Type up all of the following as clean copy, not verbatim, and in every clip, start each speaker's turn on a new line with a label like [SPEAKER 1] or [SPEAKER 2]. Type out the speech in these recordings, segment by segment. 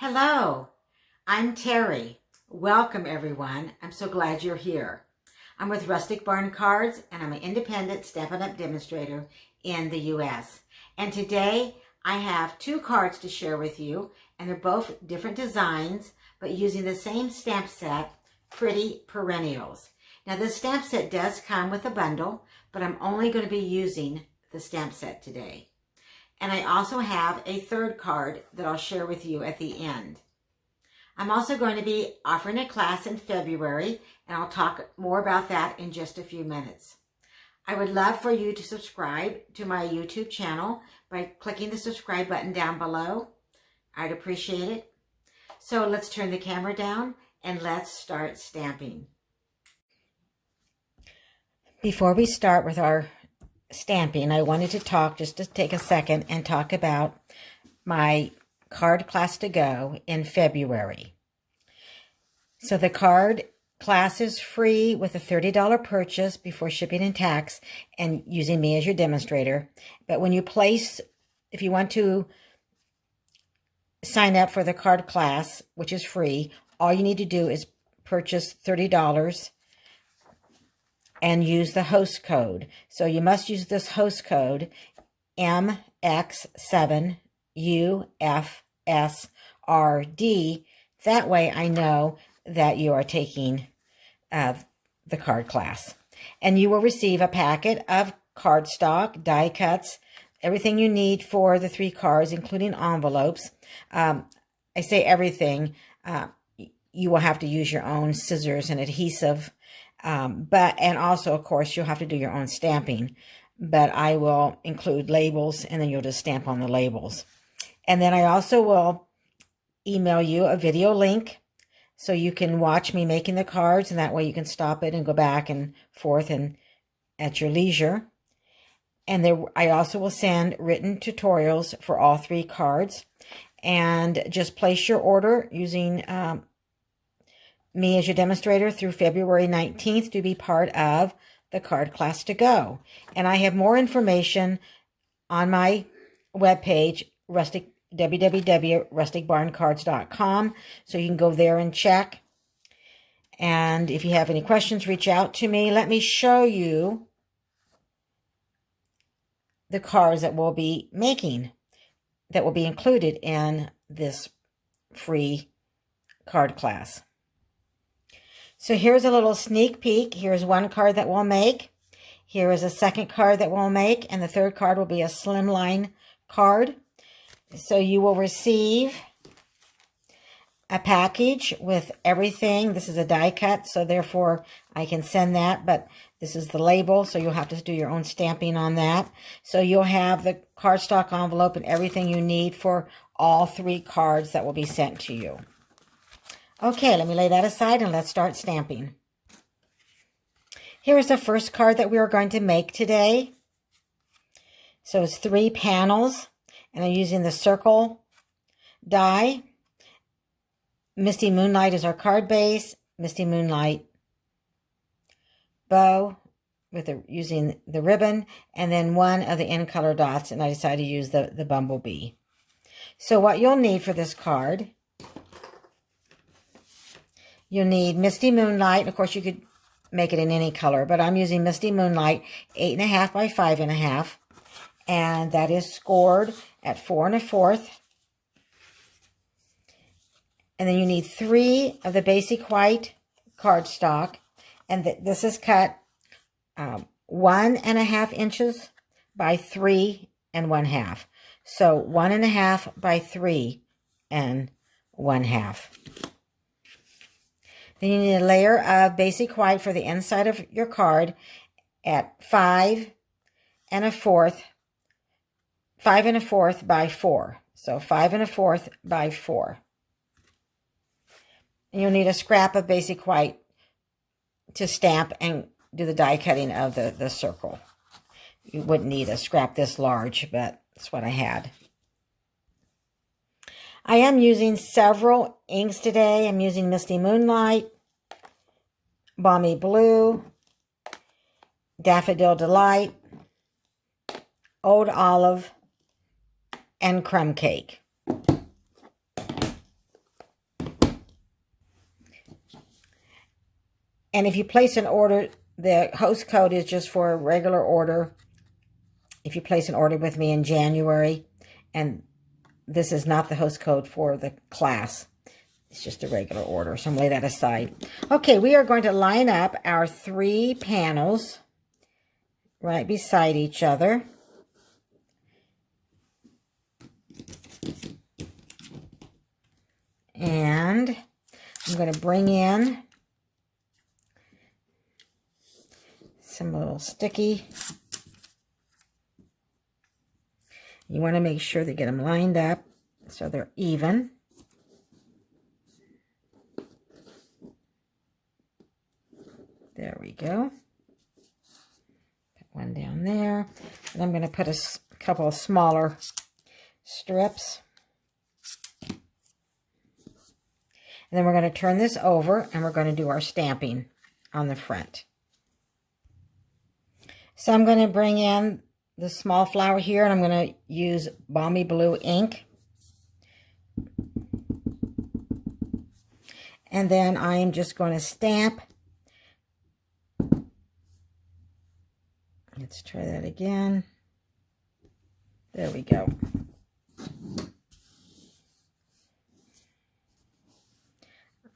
[SPEAKER 1] Hello, I'm Terry. Welcome everyone. I'm so glad you're here. I'm with Rustic Barn Cards and I'm an independent Stampin' Up! Demonstrator in the US. And today I have two cards to share with you, and they're both different designs but using the same stamp set, Pretty Perennials. Now this stamp set does come with a bundle, but I'm only going to be using the stamp set today. And I also have a third card that I'll share with you at the end. I'm also going to be offering a class in February, and I'll talk more about that in just a few minutes. I would love for you to subscribe to my YouTube channel by clicking the subscribe button down below. I'd appreciate it. So let's turn the camera down and let's start stamping. Before we start with our stamping, I wanted to talk, just to take a second and talk about my card class to go in February. So the card class is free with a $30 purchase before shipping and tax and using me as your demonstrator. But when you place, if you want to sign up for the card class, which is free, all you need to do is purchase $30 and use the host code. So you must use this host code, MX7UFSRD. That way I know that you are taking the card class. And you will receive a packet of cardstock, die cuts, everything you need for the 3 cards, including envelopes. I say everything. You will have to use your own scissors and adhesive. And also, of course, you'll have to do your own stamping, but I will include labels and then you'll just stamp on the labels. And then I also will email you a video link so you can watch me making the cards, and that way you can stop it and go back and forth and at your leisure. And there, I also will send written tutorials for all 3 cards, and just place your order using me as your demonstrator through February 19th to be part of the card class to go. And I have more information on my webpage, www.rusticbarncards.com, so you can go there and check. And if you have any questions, reach out to me. Let me show you the cards that we'll be making, that will be included in this free card class. So here's a little sneak peek. Here's one card that we'll make. Here is a second card that we'll make. And the third card will be a slimline card. So you will receive a package with everything. This is a die cut, so therefore I can send that. But this is the label, so you'll have to do your own stamping on that. So you'll have the cardstock envelope and everything you need for all 3 cards that will be sent to you. Okay, let me lay that aside and let's start stamping. Here is the first card that we are going to make today. So it's 3 panels, and I'm using the circle die. Misty Moonlight is our card base. Misty Moonlight bow with using the ribbon, and then one of the in color dots, and I decided to use the bumblebee. So what you'll need for this card, you'll need Misty Moonlight. Of course, you could make it in any color, but I'm using Misty Moonlight 8.5 by 5.5, and that is scored at 4 1/4. And then you need 3 of the basic white cardstock, and this is cut 1.5 inches by 3 1/2. So 1.5 by 3 1/2. Then you need a layer of basic white for the inside of your card at 5 1/4 by 4. So 5 1/4 by 4. And you'll need a scrap of basic white to stamp and do the die cutting of the circle. You wouldn't need a scrap this large, but that's what I had. I am using several inks today. I'm using Misty Moonlight, Balmy Blue, Daffodil Delight, Old Olive, and Crumb Cake. And if you place an order, the host code is just for a regular order. If you place an order with me in January, and this is not the host code for the class, it's just a regular order, so I'm going to lay that aside. Okay, we are going to line up our 3 panels right beside each other. And I'm going to bring in some little sticky. You want to make sure they get them lined up so they're even. There we go. Put one down there. And I'm going to put a couple of smaller strips. And then we're going to turn this over and we're going to do our stamping on the front. So I'm going to bring in the small flower here, and I'm going to use Balmy Blue ink. And then I am just going to stamp. Let's try that again. There we go.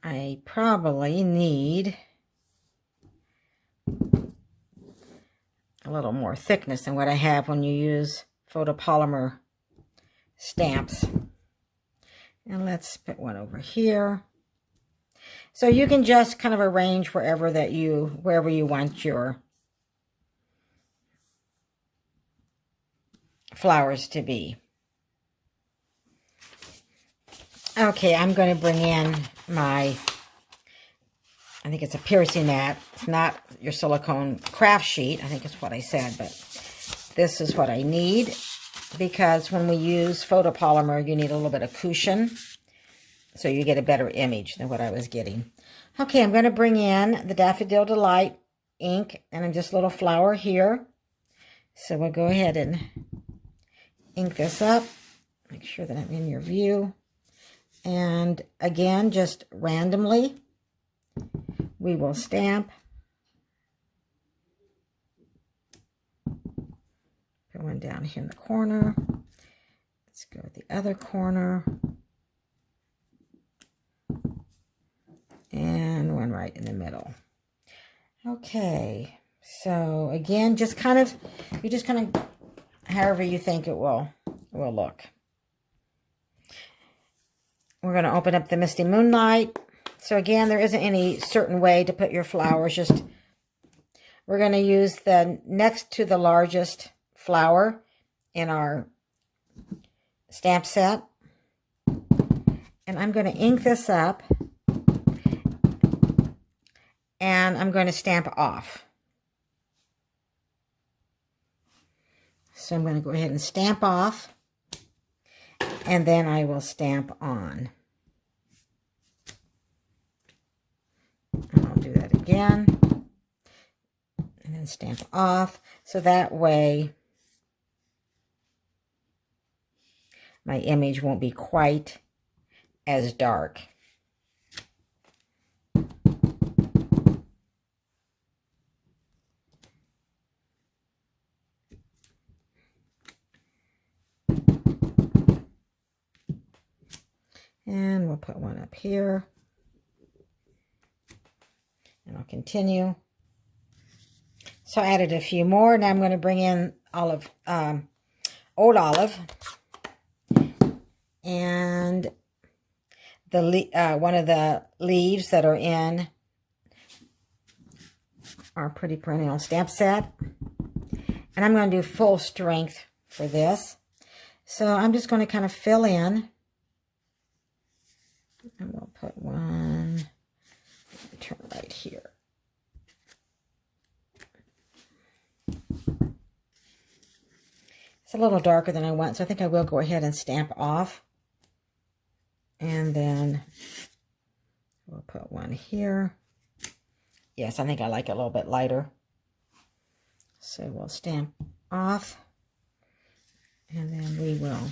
[SPEAKER 1] I probably need a little more thickness than what I have when you use photopolymer stamps. And let's put one over here. So you can just kind of arrange wherever you want your flowers to be. Okay, I'm going to bring in my, I think it's a piercing mat. It's not your silicone craft sheet. I think it's what I said, but this is what I need, because when we use photopolymer, you need a little bit of cushion so you get a better image than what I was getting. Okay, I'm going to bring in the Daffodil Delight ink, and I'm just a little flower here. So we'll go ahead and ink this up. Make sure that I'm in your view. And again, just randomly, we will stamp. Put one down here in the corner. Let's go with the other corner. And one right in the middle. Okay, so again, you just kind of, however you think it will look. We're going to open up the Misty Moonlight. So again, there isn't any certain way to put your flowers. Just, we're going to use the next to the largest flower in our stamp set. And I'm going to ink this up. And I'm going to stamp off. So I'm going to go ahead and stamp off. And then I will stamp on. And I'll do that again. And then stamp off. So that way my image won't be quite as dark. And we'll put one up here. And I'll continue. So I added a few more. Now I'm going to bring in old olive. And the one of the leaves that are in our Pretty Perennial stamp set. And I'm going to do full strength for this. So I'm just going to kind of fill in. And we'll put one, turn right here. It's a little darker than I want, so I think I will go ahead and stamp off. And then we'll put one here. Yes, I think I like it a little bit lighter. So we'll stamp off. And then we will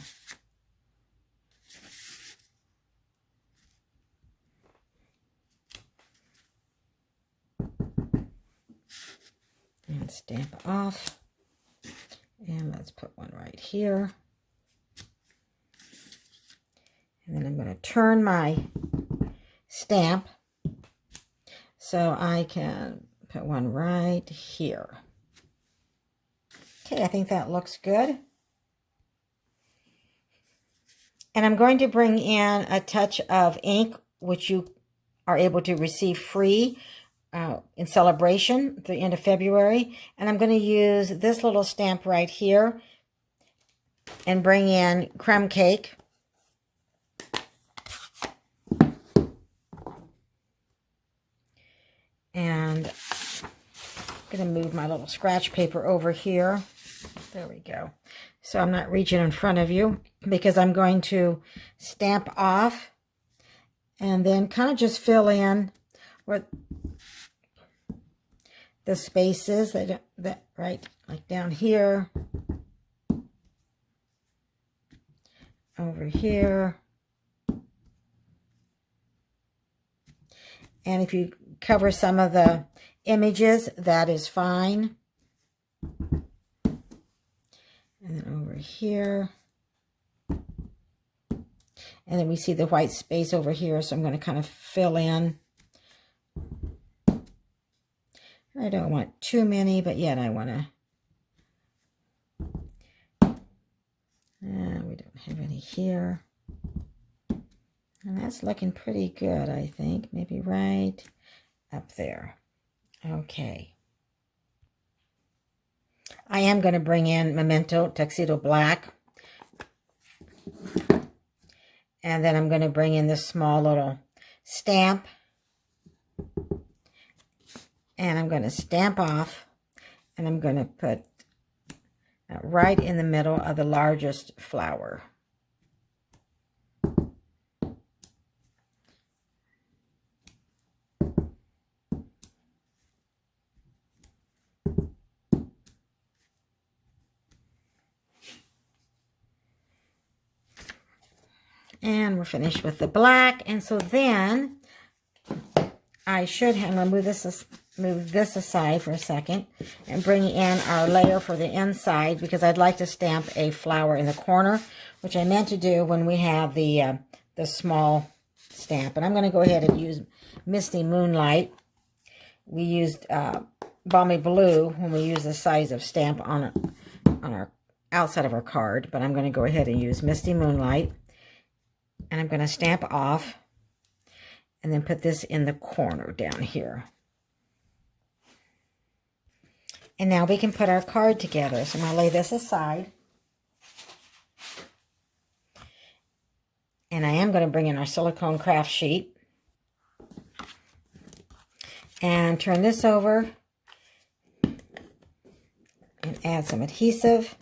[SPEAKER 1] And stamp off. And let's put one right here. And then I'm going to turn my stamp so I can put one right here. Okay, I think that looks good. And I'm going to bring in a touch of ink, which you are able to receive free in celebration at the end of February. And I'm going to use this little stamp right here and bring in Crumb Cake. And I'm going to move my little scratch paper over here. There we go. So I'm not reaching in front of you because I'm going to stamp off and then kind of just fill in where the spaces that right like down here, over here. And if you cover some of the images, that is fine. And then over here. And then we see the white space over here, so I'm going to kind of fill in. I don't want too many, but yet I want to. We don't have any here. And that's looking pretty good, I think. Maybe right up there. Okay. I am going to bring in Memento Tuxedo Black. And then I'm going to bring in this small little stamp. And I'm going to stamp off. And I'm going to put right in the middle of the largest flower. And we're finished with the black. And so then I should have, I'm going to move this aside for a second and bring in our layer for the inside because I'd like to stamp a flower in the corner, which I meant to do when we have the small stamp. And I'm going to go ahead and use Misty Moonlight. We used Balmy Blue when we use the size of stamp on our outside of our card, but I'm going to go ahead and use Misty Moonlight. And I'm going to stamp off and then put this in the corner down here. And now we can put our card together. So I'm going to lay this aside. And I am going to bring in our silicone craft sheet. And turn this over. And add some adhesive.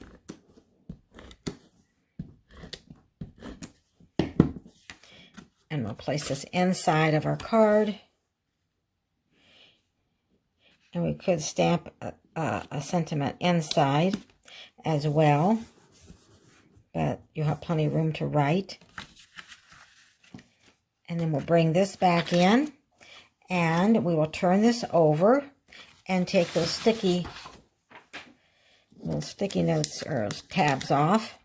[SPEAKER 1] And we'll place this inside of our card. And we could stamp a sentiment inside as well. But you'll have plenty of room to write. And then we'll bring this back in. And we will turn this over and take those little sticky notes or tabs off.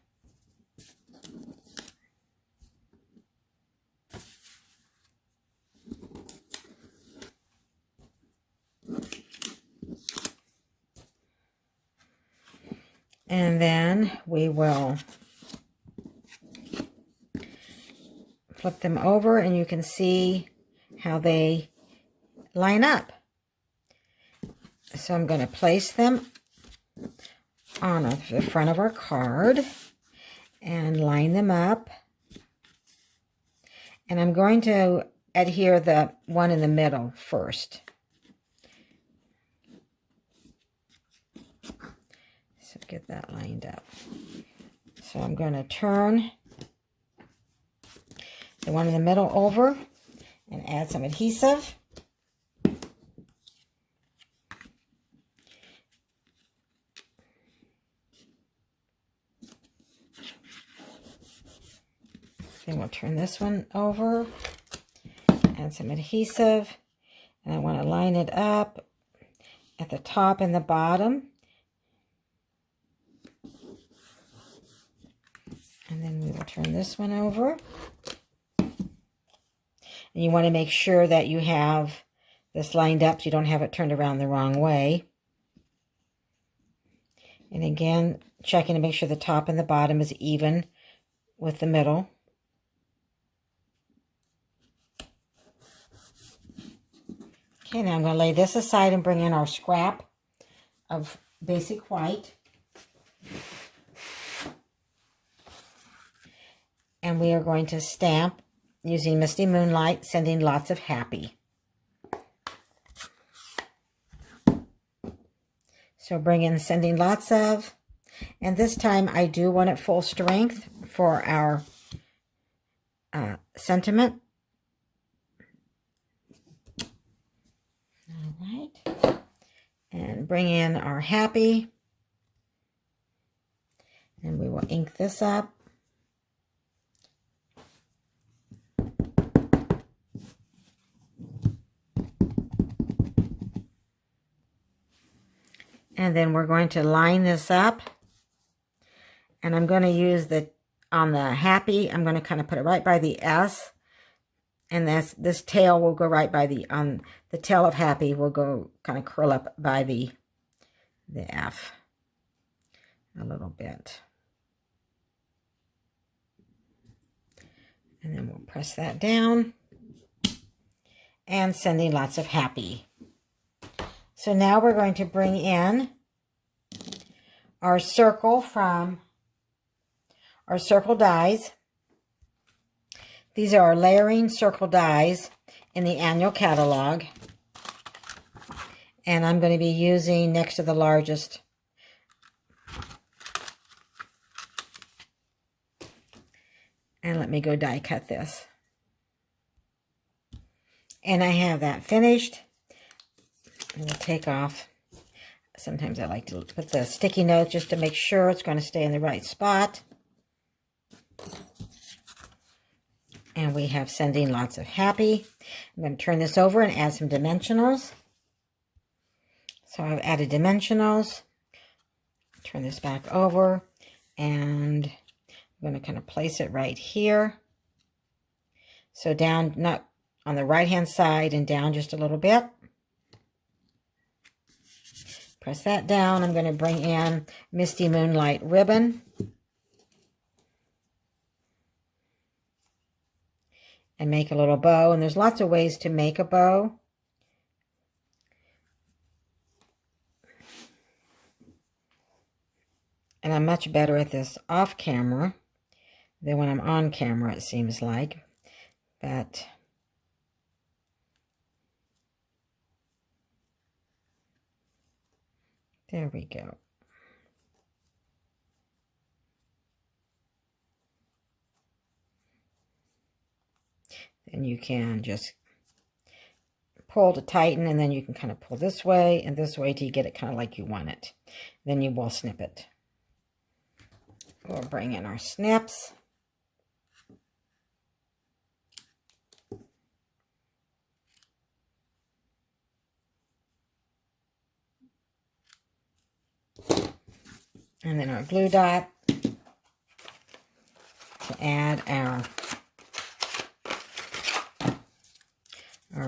[SPEAKER 1] And then we will flip them over and you can see how they line up. So I'm going to place them on the front of our card and line them up. And I'm going to adhere the one in the middle first. So get that lined up. So I'm going to turn the one in the middle over and add some adhesive. Then we'll turn this one over, add some adhesive, and I want to line it up at at the top and the bottom. And then we will turn this one over. And you want to make sure that you have this lined up so you don't have it turned around the wrong way. And again, checking to make sure the top and the bottom is even with the middle. Okay, now I'm going to lay this aside and bring in our scrap of basic white. And we are going to stamp using Misty Moonlight, sending lots of happy. So bring in sending lots of, and this time I do want it full strength for our sentiment. All right. And bring in our happy. And we will ink this up. And then we're going to line this up. And I'm going to use on the happy, I'm going to kind of put it right by the S. And this tail will go right by the tail of happy will go kind of curl up by the F a little bit. And then we'll press that down. And sending lots of happy. So now we're going to bring in our circle from our circle dies. These are our layering circle dies in the annual catalog. And I'm going to be using next to the largest. And let me go die cut this. And I have that finished. And we'll take off. Sometimes I like to put the sticky notes just to make sure it's going to stay in the right spot. And we have sending lots of happy. I'm going to turn this over and add some dimensionals. So I've added dimensionals. Turn this back over. And I'm going to kind of place it right here. So down, not on the right hand side, and down just a little bit. Press that down. I'm going to bring in Misty Moonlight ribbon. And make a little bow. And there's lots of ways to make a bow. And I'm much better at this off camera than when I'm on camera, it seems like. But there we go. Then you can just pull to tighten, and then you can kind of pull this way and this way till you get it kind of like you want it. Then you will snip it. We'll bring in our snips. And then our glue dot to add our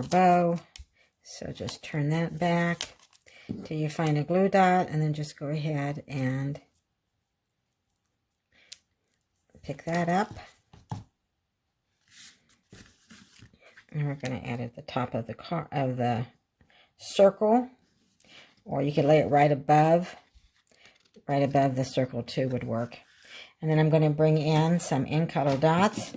[SPEAKER 1] bow. So just turn that back till you find a glue dot, and then just go ahead and pick that up. And we're going to add it at the top of the circle, or you could lay it right above the circle too would work. And then I'm going to bring in some in color dots.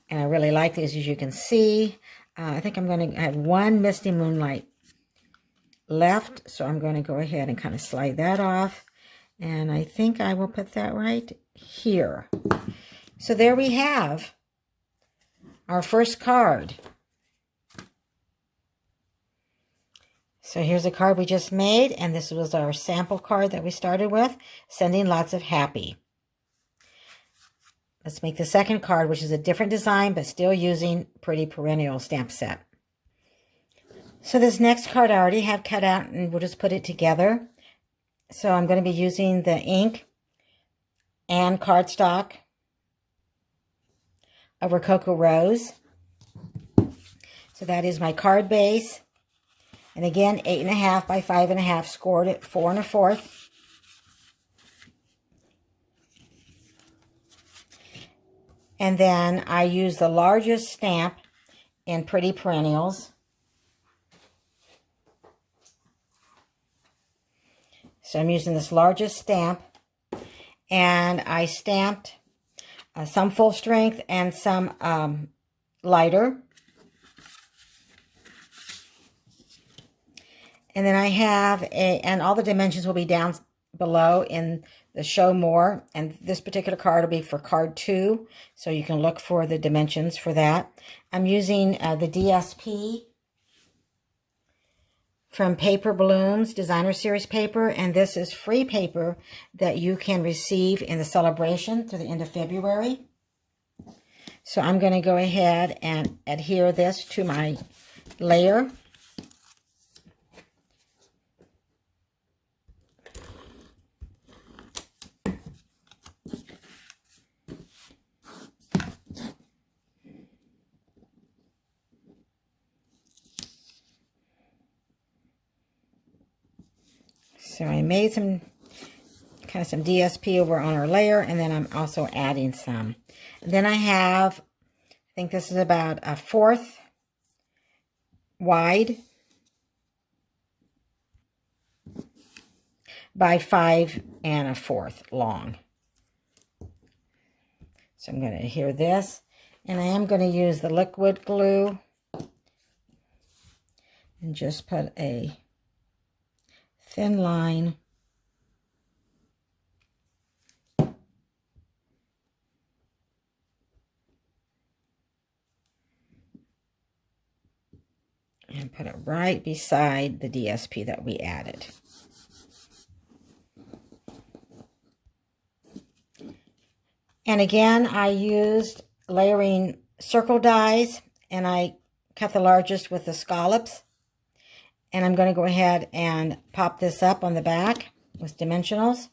[SPEAKER 1] And I really like these, as you can see. I think I'm going to have one Misty Moonlight left, so I'm going to go ahead and kind of slide that off. And I think I will put that right here. So there we have our first card. So here's a card we just made, and this was our sample card that we started with, sending lots of happy. Let's make the second card, which is a different design, but still using Pretty Perennial stamp set. So this next card I already have cut out, and we'll just put it together. So I'm going to be using the ink and cardstock of Rococo Rose. So that is my card base. And again, 8.5 by 5.5, scored at 4 1/4. And then I use the largest stamp in Pretty Perennials. So I'm using this largest stamp, and I stamped some full strength and some lighter. And then I have and all the dimensions will be down below in the show more. And this particular card will be for card 2. So you can look for the dimensions for that. I'm using the DSP from Paper Blooms Designer Series paper. And this is free paper that you can receive in the celebration through the end of February. So I'm going to go ahead and adhere this to my layer. So I made some DSP over on our layer, and then I'm also adding some. And then I have, I think this is about 1/4 wide by 5 1/4 long. So I'm going to adhere this, and I am going to use the liquid glue and just put a thin line and put it right beside the DSP that we added. And again, I used layering circle dies, and I cut the largest with the scallops. And I'm going to go ahead and pop this up on the back with dimensionals.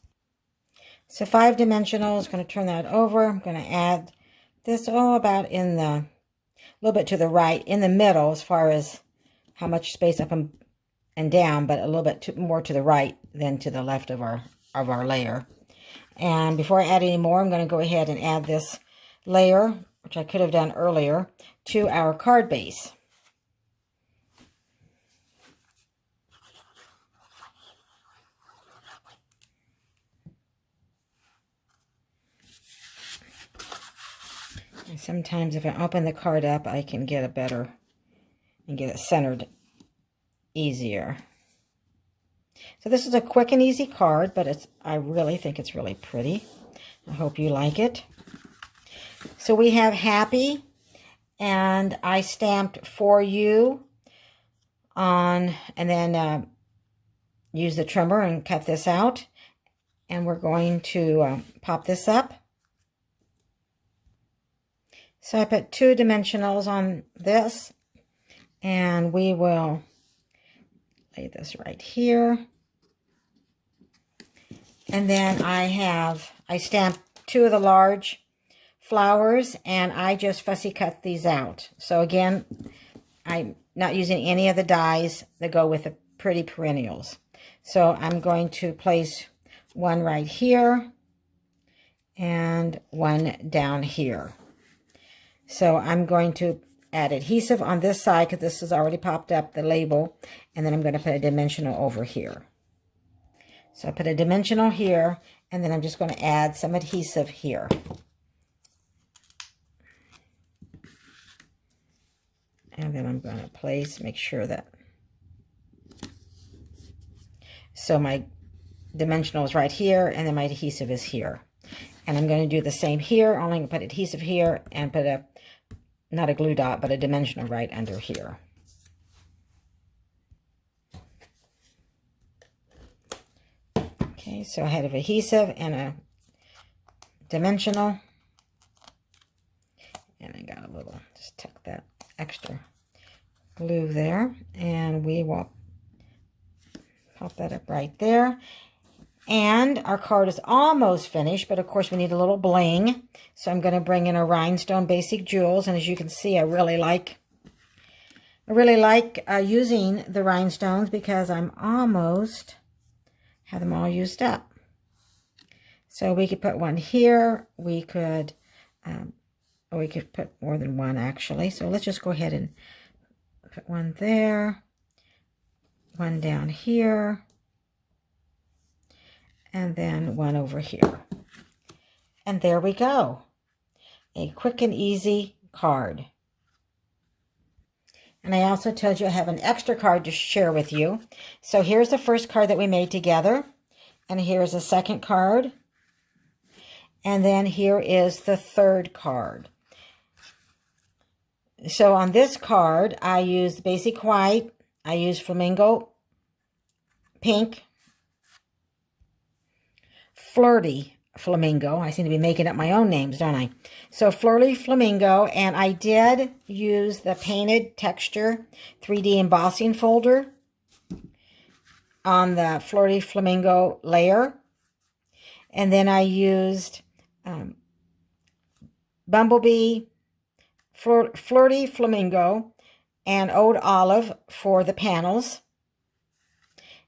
[SPEAKER 1] So 5 dimensionals, going to turn that over. I'm going to add this about in the, a little bit to the right, in the middle as far as how much space up and down, but a little bit more to the right than to the left of our layer. And before I add any more, I'm going to go ahead and add this layer, which I could have done earlier, to our card base. And sometimes if I open the card up, I can get a better, and get it centered easier. So this is a quick and easy card, but I really think it's really pretty. I hope you like it. So we have happy, and I stamped for you on, and then use the trimmer and cut this out. And we're going to pop this up. So I put 2 dimensionals on this, and we will lay this right here. And then I stamped 2 of the large flowers, and I just fussy cut these out. So again, I'm not using any of the dies that go with the Pretty Perennials. So I'm going to place one right here and one down here. So I'm going to add adhesive on this side because this has already popped up, the label, and then I'm going to put a dimensional over here. So I put a dimensional here, and then I'm just going to add some adhesive here. And then I'm going to make sure that, so my dimensional is right here, and then my adhesive is here. And I'm going to do the same here, only going to put adhesive here and put not a glue dot, but a dimensional right under here. Okay, so I had an adhesive and a dimensional. And I got a little, just tuck that extra blue there, and we will pop that up right there. And our card is almost finished, but of course we need a little bling. So I'm going to bring in a Rhinestone Basic Jewels, and as you can see, I really like using the rhinestones because I'm almost have them all used up. So we could put one here. We could put more than one actually. So let's just go ahead and put one there, one down here, and then one over here. And there we go. A quick and easy card. And I also told you I have an extra card to share with you. So here's the first card that we made together. And here's the second card. And then here is the third card. So on this card, I used Basic White. I used Flamingo Pink. Flirty Flamingo. I seem to be making up my own names, don't I? So Flirty Flamingo, and I did use the Painted Texture 3D embossing folder on the Flirty Flamingo layer. And then I used Bumblebee, Flirty Flamingo, and Oud Olive for the panels.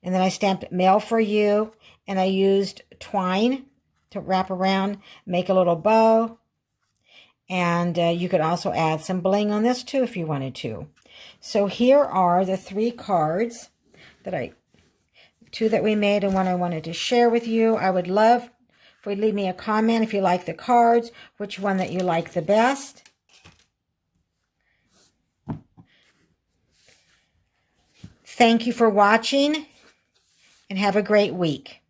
[SPEAKER 1] And then I stamped Mail for You, and I used twine to wrap around, make a little bow. And you could also add some bling on this too if you wanted to. So here are the 3 cards that 2 that we made and one I wanted to share with you. I would love for you to leave me a comment if you like the cards, which one that you like the best. Thank you for watching and have a great week.